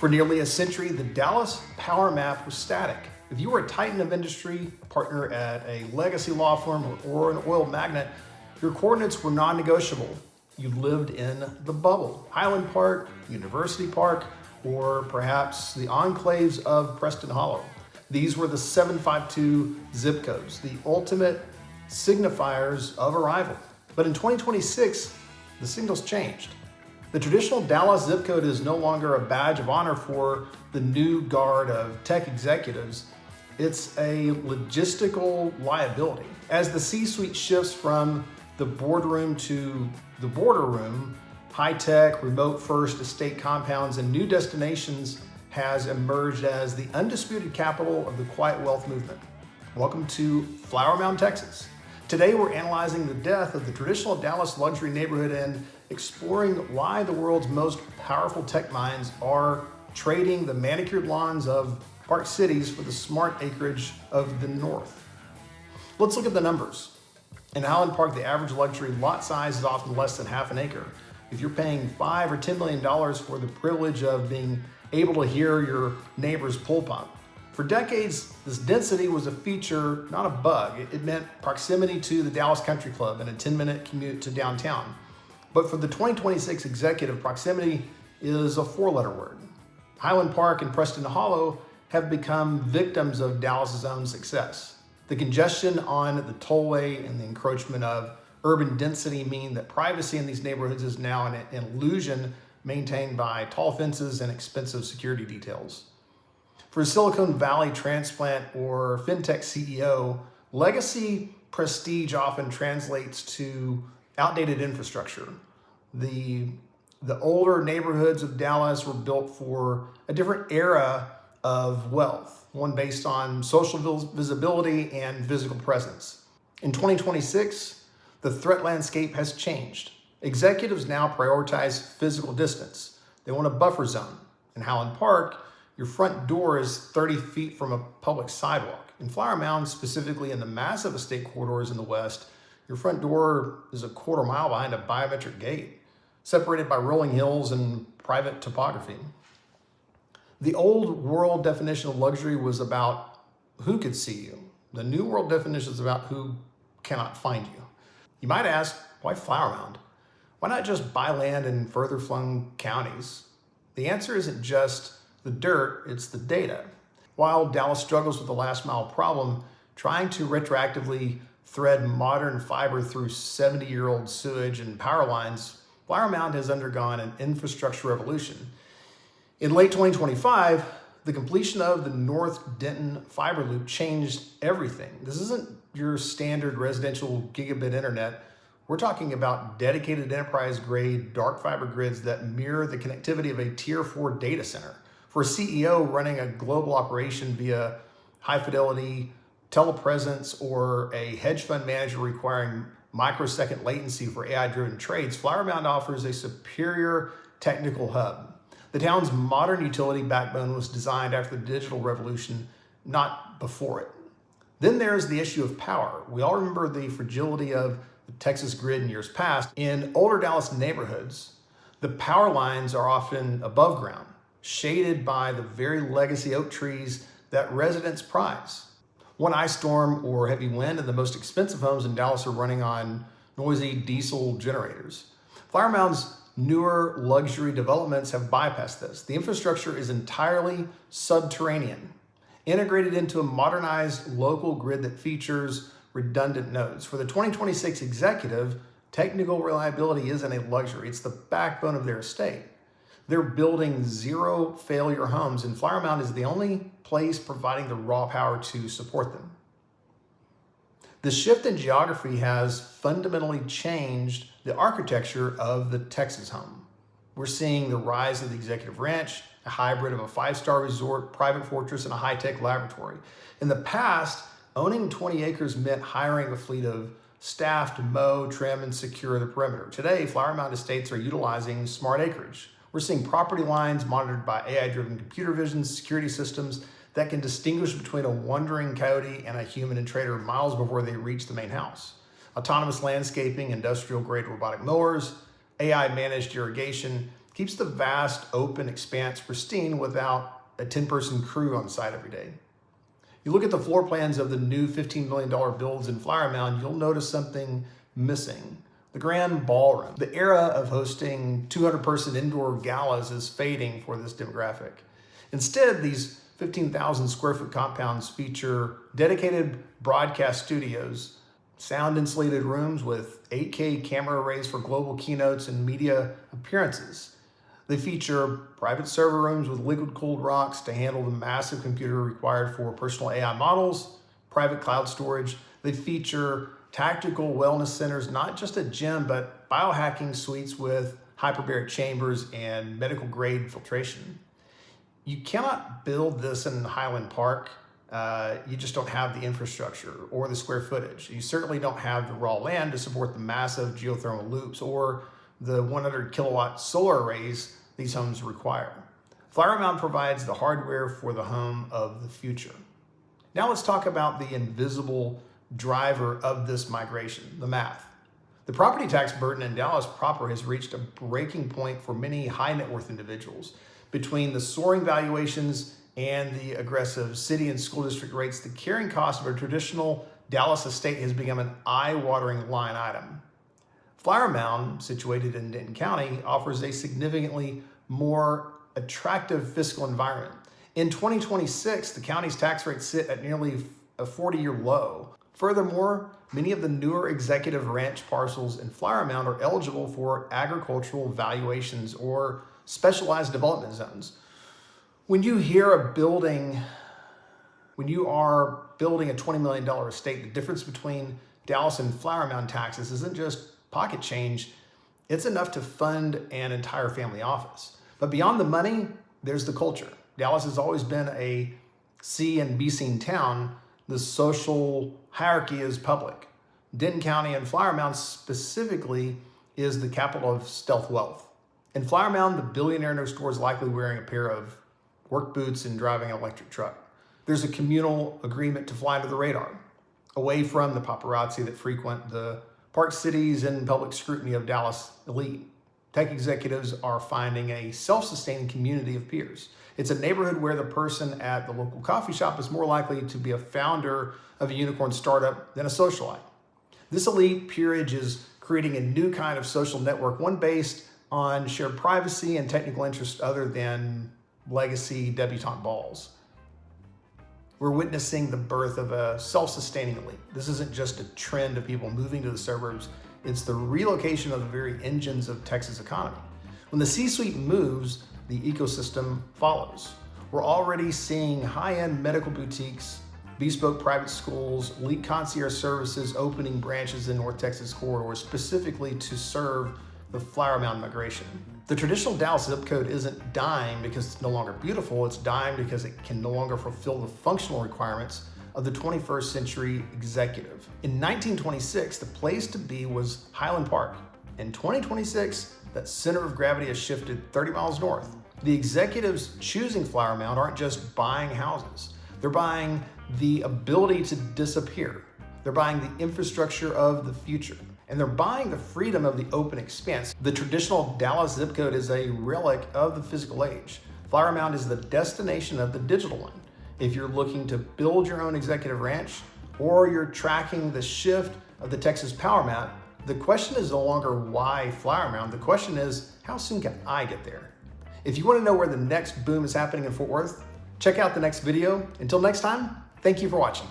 For nearly a century, the Dallas power map was static. If you were a titan of industry, a partner at a legacy law firm, or an oil magnate, your coordinates were non-negotiable. You lived in the bubble. Highland Park, University Park, or perhaps the enclaves of Preston Hollow. These were the 752 zip codes, the ultimate signifiers of arrival. But in 2026, the signals changed. The traditional Dallas zip code is no longer a badge of honor for the new guard of tech executives. It's a logistical liability. As the C-suite shifts from the boardroom to the border room, high-tech, remote-first estate compounds and new destinations has emerged as the undisputed capital of the quiet wealth movement. Welcome to Flower Mound, Texas. Today we're analyzing the death of the traditional Dallas luxury neighborhood and exploring why the world's most powerful tech minds are trading the manicured lawns of park cities for the smart acreage of the north. Let's look at the numbers. In Highland Park, the average luxury lot size is often less than half an acre. If you're paying $5 or $10 million for the privilege of being able to hear your neighbor's pool pump. For decades, this density was a feature, not a bug. It meant proximity to the Dallas Country Club and a 10-minute commute to downtown. But for the 2026 executive, proximity is a four-letter word. Highland Park and Preston Hollow have become victims of Dallas's own success. The congestion on the tollway and the encroachment of urban density mean that privacy in these neighborhoods is now an illusion maintained by tall fences and expensive security details. For a Silicon Valley transplant or fintech CEO, legacy prestige often translates to outdated infrastructure. The older neighborhoods of Dallas were built for a different era of wealth, one based on social visibility and physical presence. In 2026, the threat landscape has changed. Executives now prioritize physical distance. They want a buffer zone. In Highland Park, your front door is 30 feet from a public sidewalk. In Flower Mound, specifically in the massive estate corridors in the west, your front door is a quarter mile behind a biometric gate, separated by rolling hills and private topography. The old world definition of luxury was about who could see you. The new world definition is about who cannot find you. You might ask, why Flower Mound? Why not just buy land in further flung counties? The answer isn't just the dirt, it's the data. While Dallas struggles with the last mile problem, trying to retroactively thread modern fiber through 70-year-old sewage and power lines, Flower Mound has undergone an infrastructure revolution. In late 2025, the completion of the North Denton fiber loop changed everything. This isn't your standard residential gigabit internet. We're talking about dedicated enterprise-grade dark fiber grids that mirror the connectivity of a Tier 4 data center. For a CEO running a global operation via high-fidelity telepresence or a hedge fund manager requiring microsecond latency for AI-driven trades, Flower Mound offers a superior technical hub. The town's modern utility backbone was designed after the digital revolution, not before it. Then there's the issue of power. We all remember the fragility of the Texas grid in years past. In older Dallas neighborhoods, the power lines are often above ground, shaded by the very legacy oak trees that residents prize. One ice storm or heavy wind and the most expensive homes in Dallas are running on noisy diesel generators. Flower Mound's newer luxury developments have bypassed this. The infrastructure is entirely subterranean, integrated into a modernized local grid that features redundant nodes. For the 2026 executive, technical reliability isn't a luxury, it's the backbone of their estate. They're building zero failure homes, and Flower Mound is the only place providing the raw power to support them. The shift in geography has fundamentally changed the architecture of the Texas home. We're seeing the rise of the executive ranch, a hybrid of a 5-star resort, private fortress, and a high-tech laboratory. In the past, owning 20 acres meant hiring a fleet of staff to mow, trim, and secure the perimeter. Today, Flower Mound estates are utilizing smart acreage. We're seeing property lines monitored by AI-driven computer vision security systems that can distinguish between a wandering coyote and a human intruder miles before they reach the main house. Autonomous landscaping, industrial-grade robotic mowers, AI-managed irrigation, Keeps the vast open expanse pristine without a 10-person crew on site every day. You look at the floor plans of the new $15 million builds in Flower Mound, you'll notice something missing. The grand ballroom. The era of hosting 200-person indoor galas is fading for this demographic. Instead, these 15,000 square foot compounds feature dedicated broadcast studios, sound insulated rooms with 8K camera arrays for global keynotes and media appearances. They feature private server rooms with liquid-cooled rocks to handle the massive computer required for personal AI models, private cloud storage. They feature tactical wellness centers, not just a gym, but biohacking suites with hyperbaric chambers and medical-grade filtration. You cannot build this in Highland Park. You just don't have the infrastructure or the square footage. You certainly don't have the raw land to support the massive geothermal loops or the 100 kilowatt solar arrays these homes require. Flower Mound provides the hardware for the home of the future. Now let's talk about the invisible driver of this migration, the math. The property tax burden in Dallas proper has reached a breaking point for many high net worth individuals. Between the soaring valuations and the aggressive city and school district rates, the carrying cost of a traditional Dallas estate has become an eye-watering line item. Flower Mound, situated in Denton County, offers a significantly more attractive fiscal environment. In 2026, the county's tax rates sit at nearly a 40-year low. Furthermore, many of the newer executive ranch parcels in Flower Mound are eligible for agricultural valuations or specialized development zones. When you are building a $20 million estate, the difference between Dallas and Flower Mound taxes isn't just pocket change, it's enough to fund an entire family office. But beyond the money, there's the culture. Dallas has always been a see and be seen town. The social hierarchy is public. Denton County and Flower Mound specifically is the capital of stealth wealth. In Flower Mound, the billionaire next door is likely wearing a pair of work boots and driving an electric truck. There's a communal agreement to fly under the radar, away from the paparazzi that frequent the park cities and public scrutiny of Dallas elite. Tech executives are finding a self-sustaining community of peers. It's a neighborhood where the person at the local coffee shop is more likely to be a founder of a unicorn startup than a socialite. This elite peerage is creating a new kind of social network, one based on shared privacy and technical interest other than legacy debutante balls. We're witnessing the birth of a self-sustaining elite. This isn't just a trend of people moving to the suburbs, it's the relocation of the very engines of Texas economy. When the C-suite moves, the ecosystem follows. We're already seeing high-end medical boutiques, bespoke private schools, elite concierge services opening branches in North Texas corridors specifically to serve the Flower Mound migration. The traditional Dallas zip code isn't dying because it's no longer beautiful, it's dying because it can no longer fulfill the functional requirements of the 21st century executive. In 1926, the place to be was Highland Park. In 2026, that center of gravity has shifted 30 miles north. The executives choosing Flower Mound aren't just buying houses, they're buying the ability to disappear. They're buying the infrastructure of the future. And they're buying the freedom of the open expanse. The traditional Dallas zip code is a relic of the physical age. Flower Mound is the destination of the digital one. If you're looking to build your own executive ranch, or you're tracking the shift of the Texas power map, the question is no longer why Flower Mound. The question is, how soon can I get there? If you want to know where the next boom is happening in Fort Worth, check out the next video. Until next time, thank you for watching.